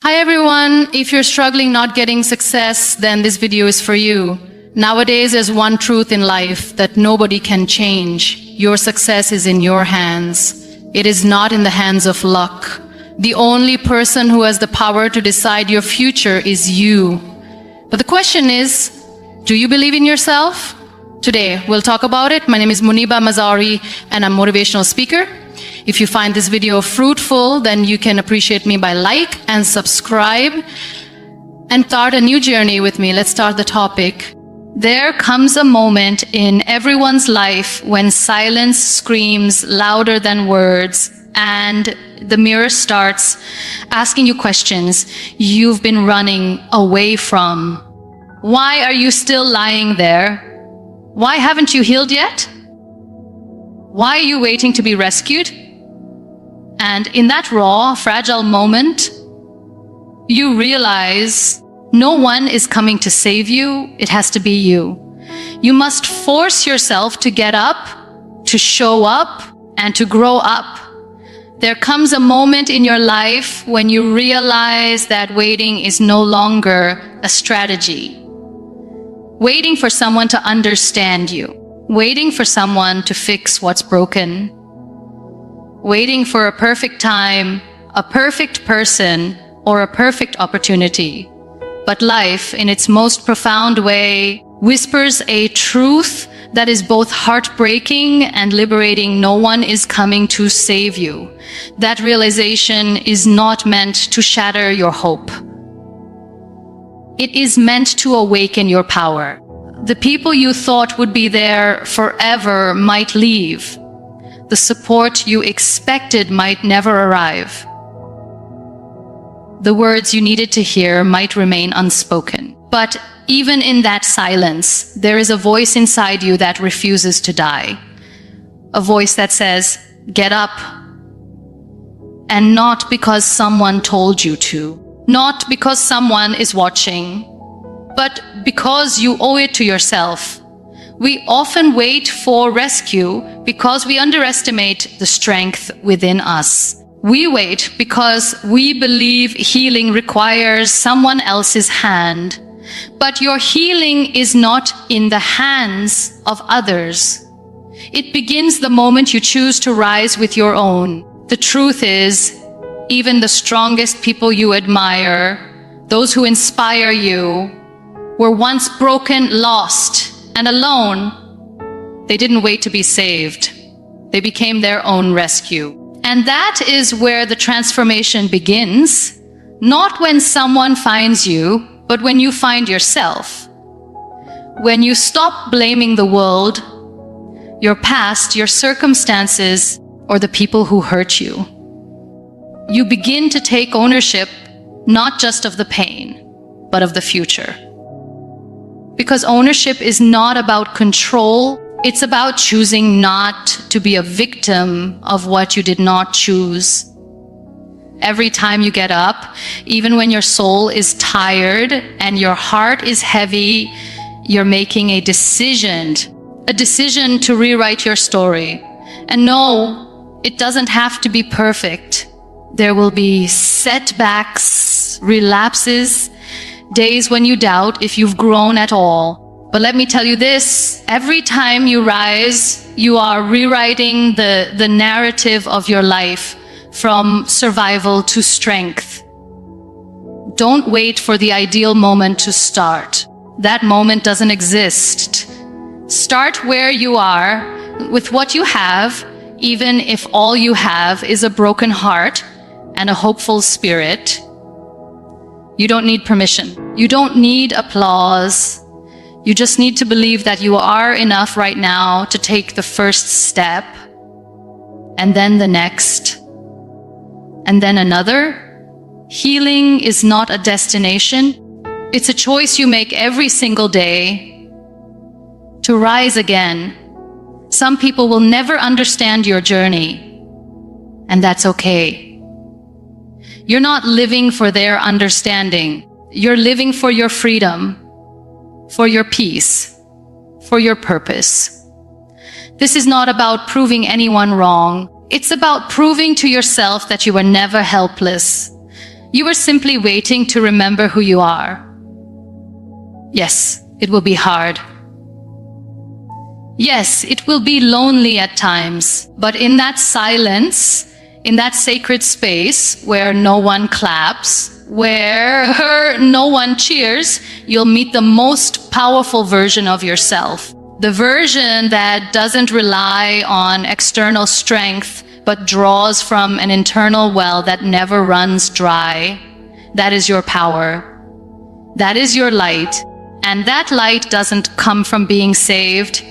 Hi everyone, if you're struggling not getting success, then this video is for you. Nowadays, there's one truth in life that nobody can change. Your success is in your hands. It is not in the hands of luck. The only person who has the power to decide your future is you. But the question is, do you believe in yourself? Today, we'll talk about it. My name is Muniba Mazari, and I'm a motivational speaker. If you find this video fruitful, then you can appreciate me by like and subscribe and start a new journey with me. Let's start the topic. There comes a moment in everyone's life when silence screams louder than words and the mirror starts asking you questions you've been running away from. Why are you still lying there? Why haven't you healed yet? Why are you waiting to be rescued? And in that raw, fragile moment, you realize no one is coming to save you. It has to be you. You must force yourself to get up, to show up, and to grow up. There comes a moment in your life when you realize that waiting is no longer a strategy. Waiting for someone to understand you. Waiting for someone to fix what's broken. Waiting for a perfect time, a perfect person, or a perfect opportunity. But life, in its most profound way, whispers a truth that is both heartbreaking and liberating. No one is coming to save you. That realization is not meant to shatter your hope. It is meant to awaken your power. The people you thought would be there forever might leave. The support you expected might never arrive. The words you needed to hear might remain unspoken. But even in that silence, there is a voice inside you that refuses to die. A voice that says, get up. And not because someone told you to. Not because someone is watching. But because you owe it to yourself. We often wait for rescue because we underestimate the strength within us. We wait because we believe healing requires someone else's hand. But your healing is not in the hands of others. It begins the moment you choose to rise with your own. The truth is, even the strongest people you admire, those who inspire you, were once broken, lost, and alone. They didn't wait to be saved. They became their own rescue. And that is where the transformation begins, not when someone finds you, but when you find yourself. When you stop blaming the world, your past, your circumstances, or the people who hurt you. You begin to take ownership, not just of the pain, but of the future. Because ownership is not about control, it's about choosing not to be a victim of what you did not choose. Every time you get up, even when your soul is tired and your heart is heavy, you're making a decision to rewrite your story. And no, it doesn't have to be perfect. There will be setbacks, relapses, days when you doubt if you've grown at all. But let me tell you this, every time you rise, you are rewriting the narrative of your life from survival to strength. Don't wait for the ideal moment to start. That moment doesn't exist. Start where you are, with what you have, even if all you have is a broken heart and a hopeful spirit. You don't need permission. You don't need applause. You just need to believe that you are enough right now to take the first step, and then the next, and then another. Healing is not a destination. It's a choice you make every single day to rise again. Some people will never understand your journey, and that's okay. You're not living for their understanding. You're living for your freedom, for your peace, for your purpose. This is not about proving anyone wrong. It's about proving to yourself that you were never helpless. You are simply waiting to remember who you are. Yes, it will be hard. Yes, it will be lonely at times, but in that silence, in that sacred space where no one claps, where no one cheers, you'll meet the most powerful version of yourself. The version that doesn't rely on external strength, but draws from an internal well that never runs dry. That is your power. That is your light. And that light doesn't come from being saved.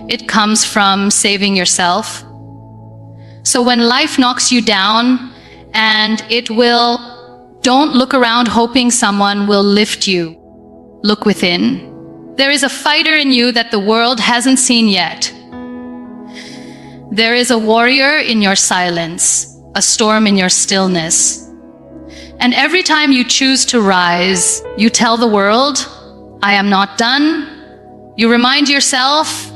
It comes from saving yourself. So when life knocks you down, and don't look around hoping someone will lift you. Look within. There is a fighter in you that the world hasn't seen yet. There is a warrior in your silence, a storm in your stillness. And every time you choose to rise, you tell the world, I am not done. You remind yourself,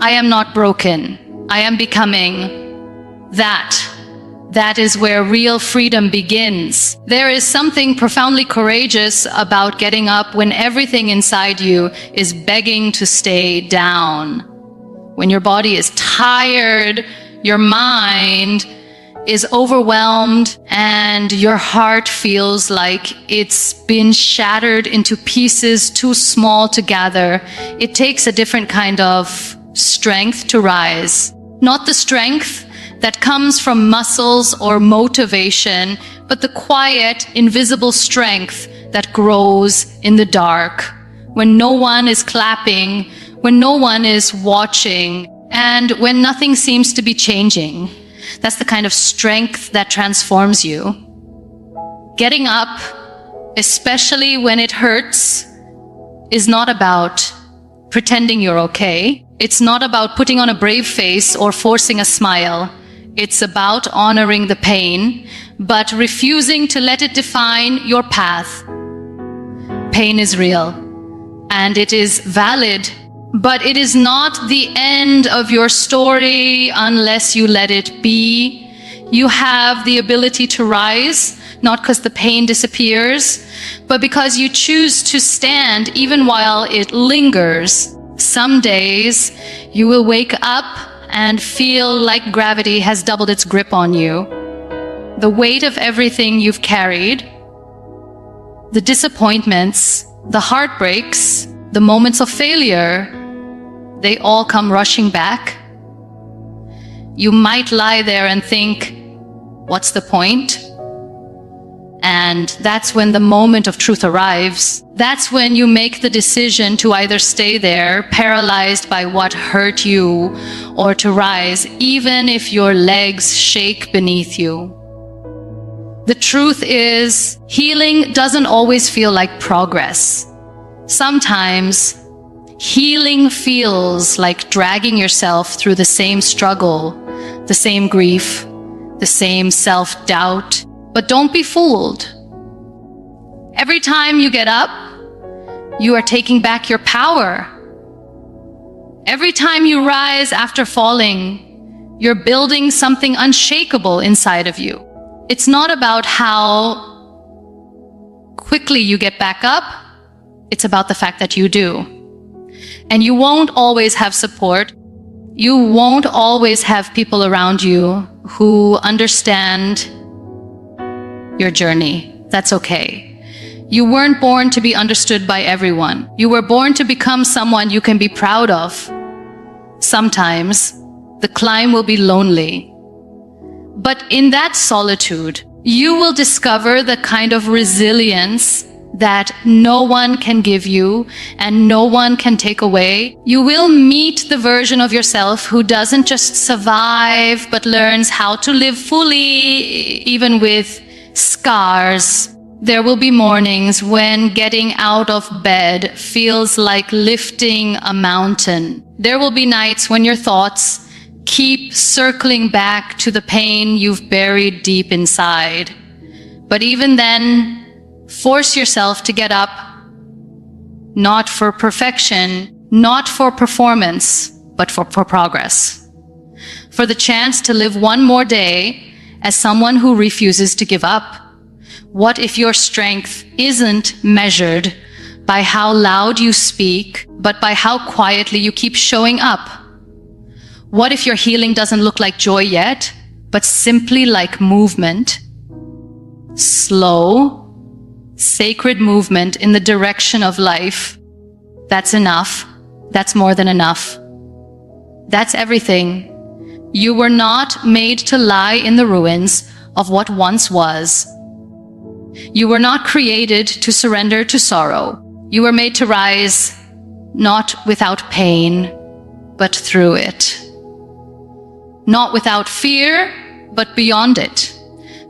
I am not broken. I am becoming. That is where real freedom begins. There is something profoundly courageous about getting up when everything inside you is begging to stay down. When your body is tired, your mind is overwhelmed, and your heart feels like it's been shattered into pieces too small to gather. It takes a different kind of strength to rise. Not the strength that comes from muscles or motivation, but the quiet, invisible strength that grows in the dark, when no one is clapping, when no one is watching, and when nothing seems to be changing. That's the kind of strength that transforms you. Getting up, especially when it hurts, is not about pretending you're okay. It's not about putting on a brave face or forcing a smile. It's about honoring the pain, but refusing to let it define your path. Pain is real, and it is valid, but it is not the end of your story unless you let it be. You have the ability to rise, not because the pain disappears, but because you choose to stand even while it lingers. Some days you will wake up and feel like gravity has doubled its grip on you. The weight of everything you've carried, the disappointments, the heartbreaks, the moments of failure, they all come rushing back. You might lie there and think, what's the point? And that's when the moment of truth arrives. That's when you make the decision to either stay there, paralyzed by what hurt you, or to rise, even if your legs shake beneath you. The truth is, healing doesn't always feel like progress. Sometimes, healing feels like dragging yourself through the same struggle, the same grief, the same self-doubt. But don't be fooled. Every time you get up, you are taking back your power. Every time you rise after falling, you're building something unshakable inside of you. It's not about how quickly you get back up. It's about the fact that you do. And you won't always have support. You won't always have people around you who understand your journey. That's okay. You weren't born to be understood by everyone. You were born to become someone you can be proud of. Sometimes the climb will be lonely. But in that solitude, you will discover the kind of resilience that no one can give you and no one can take away. You will meet the version of yourself who doesn't just survive, but learns how to live fully, even with scars. There will be mornings when getting out of bed feels like lifting a mountain. There will be nights when your thoughts keep circling back to the pain you've buried deep inside. But even then, force yourself to get up, not for perfection, not for performance, but for progress. For the chance to live one more day as someone who refuses to give up. What if your strength isn't measured by how loud you speak, but by how quietly you keep showing up? What if your healing doesn't look like joy yet, but simply like movement? Slow, sacred movement in the direction of life. That's enough. That's more than enough. That's everything. You were not made to lie in the ruins of what once was. You were not created to surrender to sorrow. You were made to rise, not without pain, but through it. Not without fear, but beyond it.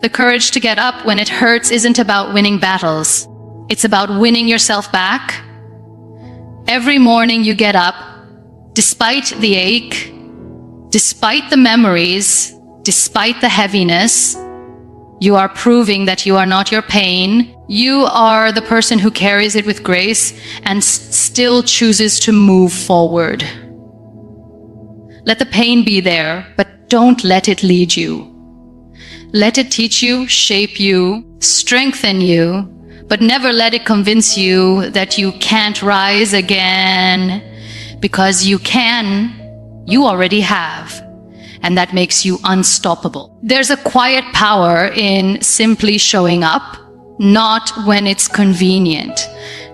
The courage to get up when it hurts isn't about winning battles. It's about winning yourself back. Every morning you get up, despite the ache, despite the memories, despite the heaviness, you are proving that you are not your pain. You are the person who carries it with grace and still chooses to move forward. Let the pain be there, but don't let it lead you. Let it teach you, shape you, strengthen you, but never let it convince you that you can't rise again, because you can, you already have. And that makes you unstoppable. There's a quiet power in simply showing up, not when it's convenient,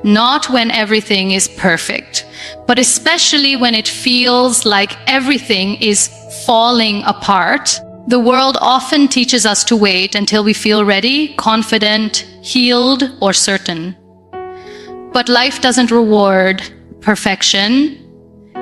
not when everything is perfect, but especially when it feels like everything is falling apart. The world often teaches us to wait until we feel ready, confident, healed, or certain. But life doesn't reward perfection,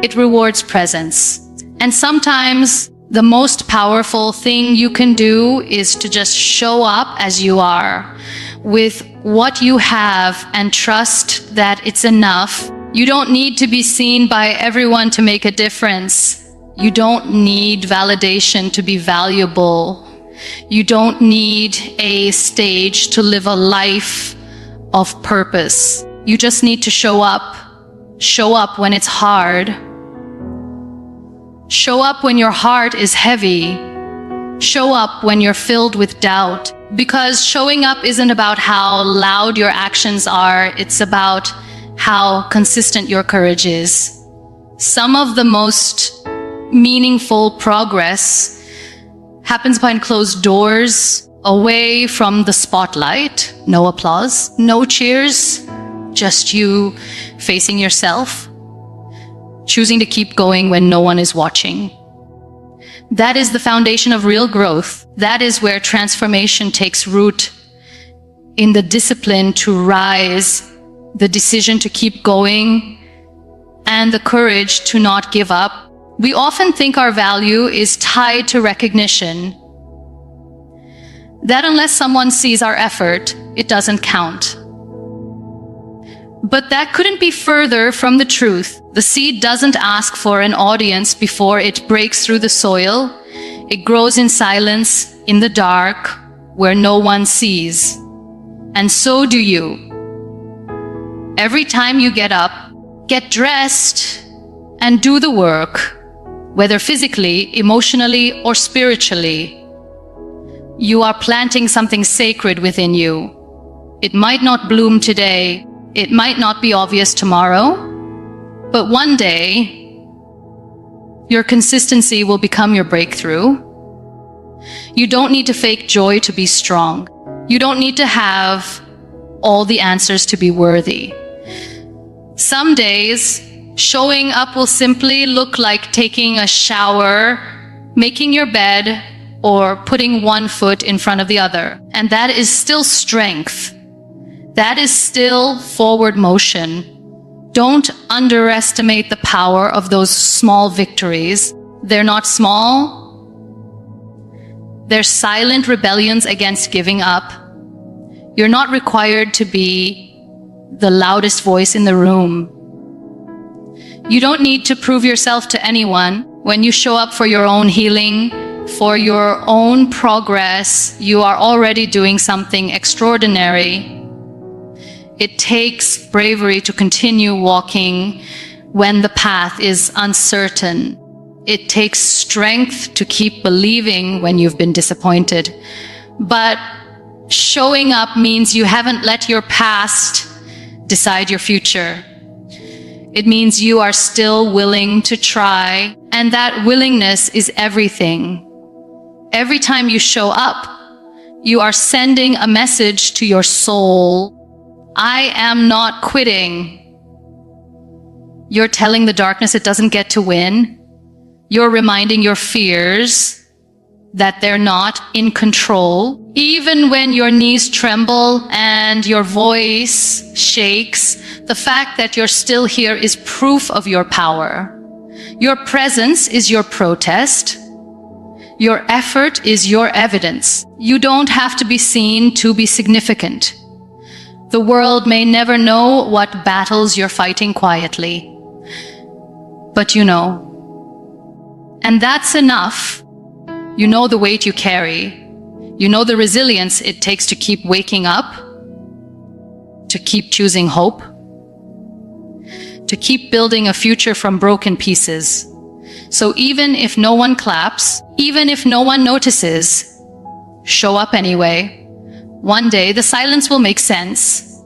it rewards presence. And sometimes the most powerful thing you can do is to just show up as you are, with what you have, and trust that it's enough. You don't need to be seen by everyone to make a difference. You don't need validation to be valuable. You don't need a stage to live a life of purpose. You just need to show up. Show up when it's hard. Show up when your heart is heavy. Show up when you're filled with doubt. Because showing up isn't about how loud your actions are, it's about how consistent your courage is. Some of the most meaningful progress happens behind closed doors, away from the spotlight. No applause, no cheers, just you facing yourself, choosing to keep going when no one is watching. That is the foundation of real growth. That is where transformation takes root, in the discipline to rise, the decision to keep going, and the courage to not give up. We often think our value is tied to recognition, that unless someone sees our effort, it doesn't count. But that couldn't be further from the truth. The seed doesn't ask for an audience before it breaks through the soil. It grows in silence, in the dark, where no one sees. And so do you. Every time you get up, get dressed, and do the work, whether physically, emotionally, or spiritually, you are planting something sacred within you. It might not bloom today, it might not be obvious tomorrow, but one day, your consistency will become your breakthrough. You don't need to fake joy to be strong. You don't need to have all the answers to be worthy. Some days, showing up will simply look like taking a shower, making your bed, or putting one foot in front of the other. And that is still strength. That is still forward motion. Don't underestimate the power of those small victories. They're not small. They're silent rebellions against giving up. You're not required to be the loudest voice in the room. You don't need to prove yourself to anyone. When you show up for your own healing, for your own progress, you are already doing something extraordinary. It takes bravery to continue walking when the path is uncertain. It takes strength to keep believing when you've been disappointed. But Showing up means you haven't let your past decide your future. It means you are still willing to try, and that willingness is everything. Every time you show up, you are sending a message to your soul. I am not quitting. You're telling the darkness it doesn't get to win. You're reminding your fears that they're not in control. Even when your knees tremble and your voice shakes, the fact that you're still here is proof of your power. Your presence is your protest. Your effort is your evidence. You don't have to be seen to be significant. The world may never know what battles you're fighting quietly, but you know. And that's enough. You know the weight you carry. You know the resilience it takes to keep waking up, to keep choosing hope, to keep building a future from broken pieces. So even if no one claps, even if no one notices, show up anyway. One day the silence will make sense.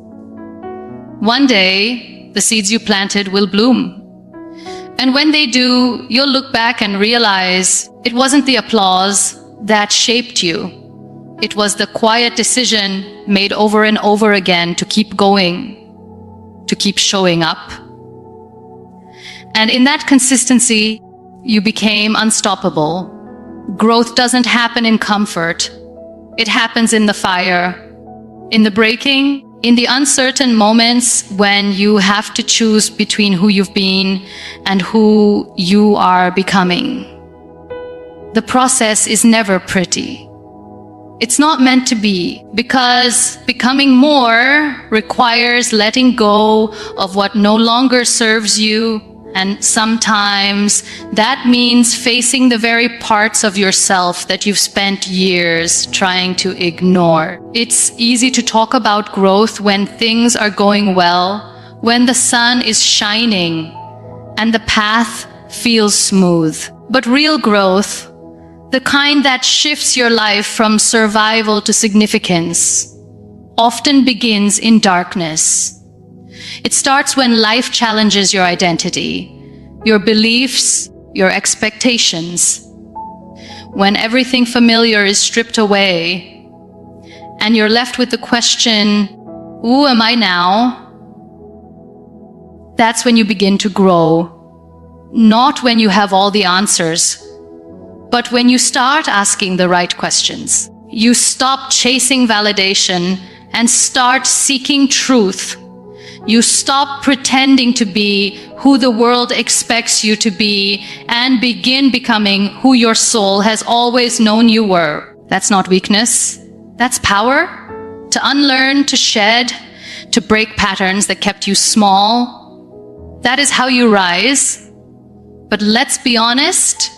One day the seeds you planted will bloom. And when they do, you'll look back and realize it wasn't the applause that shaped you. It was the quiet decision made over and over again to keep going, to keep showing up. And in that consistency, you became unstoppable. Growth doesn't happen in comfort. It happens in the fire, in the breaking, in the uncertain moments when you have to choose between who you've been and who you are becoming. The process is never pretty. It's not meant to be, because becoming more requires letting go of what no longer serves you. And sometimes that means facing the very parts of yourself that you've spent years trying to ignore. It's easy to talk about growth when things are going well, when the sun is shining and the path feels smooth. But real growth, the kind that shifts your life from survival to significance, often begins in darkness. It starts when life challenges your identity, your beliefs, your expectations. When everything familiar is stripped away and you're left with the question, who am I now? That's when you begin to grow. Not when you have all the answers, but when you start asking the right questions. You stop chasing validation and start seeking truth. You stop pretending to be who the world expects you to be and begin becoming who your soul has always known you were. That's not weakness. That's power. To unlearn, to shed, to break patterns that kept you small. That is how you rise. But let's be honest,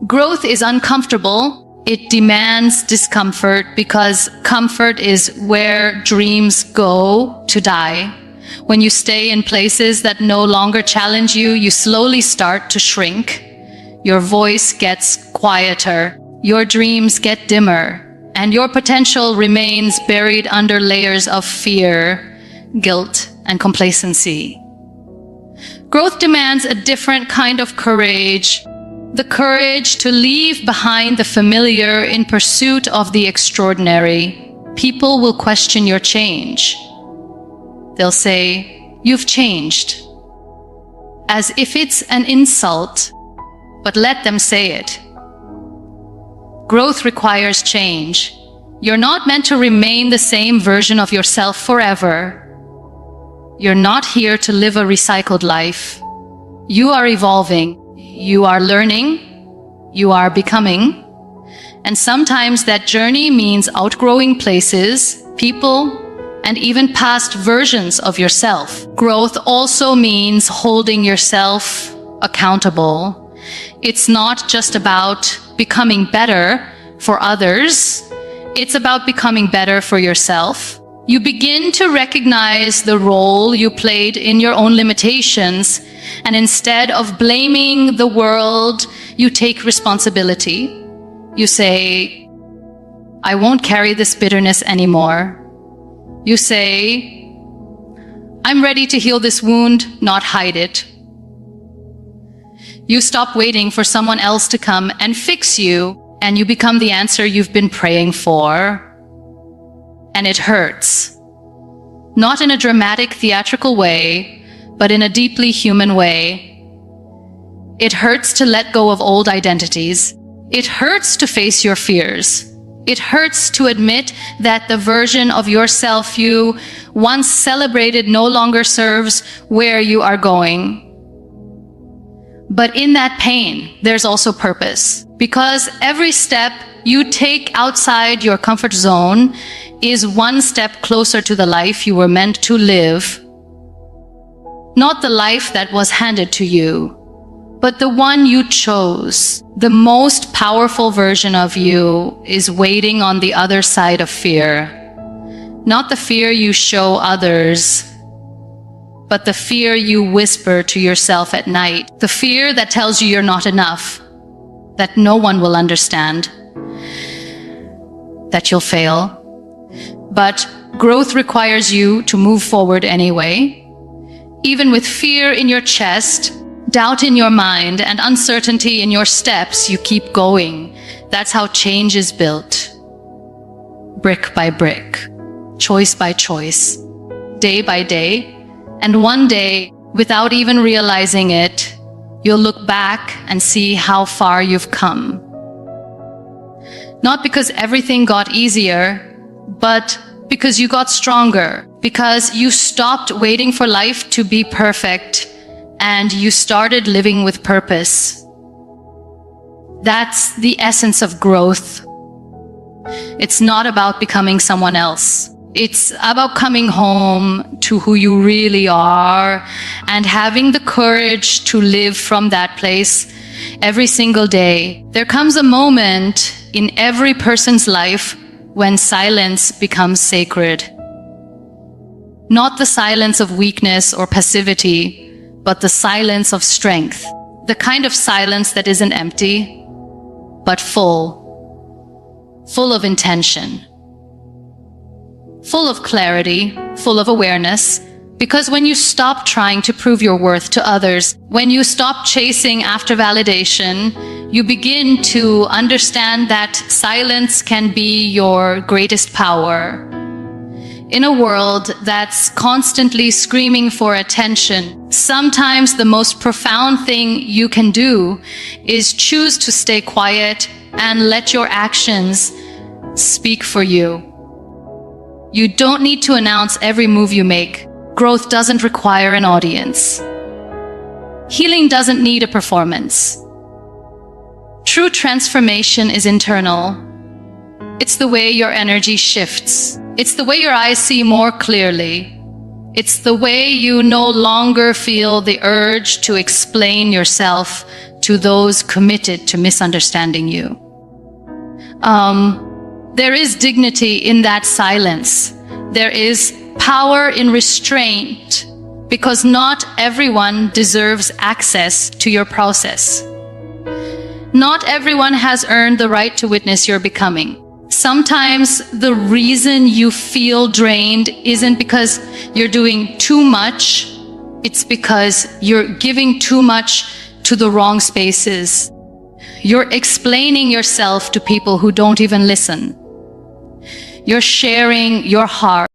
growth is uncomfortable. It demands discomfort, because comfort is where dreams go to die. When you stay in places that no longer challenge you, you slowly start to shrink. Your voice gets quieter, your dreams get dimmer, and your potential remains buried under layers of fear, guilt, and complacency. Growth demands a different kind of courage. The courage to leave behind the familiar in pursuit of the extraordinary. People will question your change. They'll say, "You've changed," as if it's an insult, but let them say it. Growth requires change. You're not meant to remain the same version of yourself forever. You're not here to live a recycled life. You are evolving. You are learning, you are becoming, and sometimes that journey means outgrowing places, people, and even past versions of yourself. Growth also means holding yourself accountable. It's not just about becoming better for others, it's about becoming better for yourself. You begin to recognize the role you played in your own limitations, and instead of blaming the world, you take responsibility. You say, I won't carry this bitterness anymore. You say, I'm ready to heal this wound, not hide it. You stop waiting for someone else to come and fix you, and you become the answer you've been praying for. And it hurts. Not in a dramatic, theatrical way, but in a deeply human way. It hurts to let go of old identities. It hurts to face your fears. It hurts to admit that the version of yourself you once celebrated no longer serves where you are going. But in that pain, there's also purpose. Because every step you take outside your comfort zone is one step closer to the life you were meant to live. Not the life that was handed to you, but the one you chose. The most powerful version of you is waiting on the other side of fear. Not the fear you show others, but the fear you whisper to yourself at night. The fear that tells you you're not enough, that no one will understand, that you'll fail. But growth requires you to move forward anyway. Even with fear in your chest, doubt in your mind, and uncertainty in your steps, you keep going. That's how change is built. Brick by brick, choice by choice, day by day. And one day, without even realizing it, you'll look back and see how far you've come. Not because everything got easier, but because you got stronger, because you stopped waiting for life to be perfect and you started living with purpose. That's the essence of growth. It's not about becoming someone else. It's about coming home to who you really are and having the courage to live from that place every single day. There comes a moment in every person's life when silence becomes sacred. Not the silence of weakness or passivity, but the silence of strength. The kind of silence that isn't empty, but full of intention, full of clarity, full of awareness. Because when you stop trying to prove your worth to others, when you stop chasing after validation, you begin to understand that silence can be your greatest power. In a world that's constantly screaming for attention, sometimes the most profound thing you can do is choose to stay quiet and let your actions speak for you. You don't need to announce every move you make. Growth doesn't require an audience. Healing doesn't need a performance. True transformation is internal. It's the way your energy shifts. It's the way your eyes see more clearly. It's the way you no longer feel the urge to explain yourself to those committed to misunderstanding you. There is dignity in that silence. There is power in restraint, because not everyone deserves access to your process. Not everyone has earned the right to witness your becoming. Sometimes the reason you feel drained isn't because you're doing too much, it's because you're giving too much to the wrong spaces. You're explaining yourself to people who don't even listen. You're sharing your heart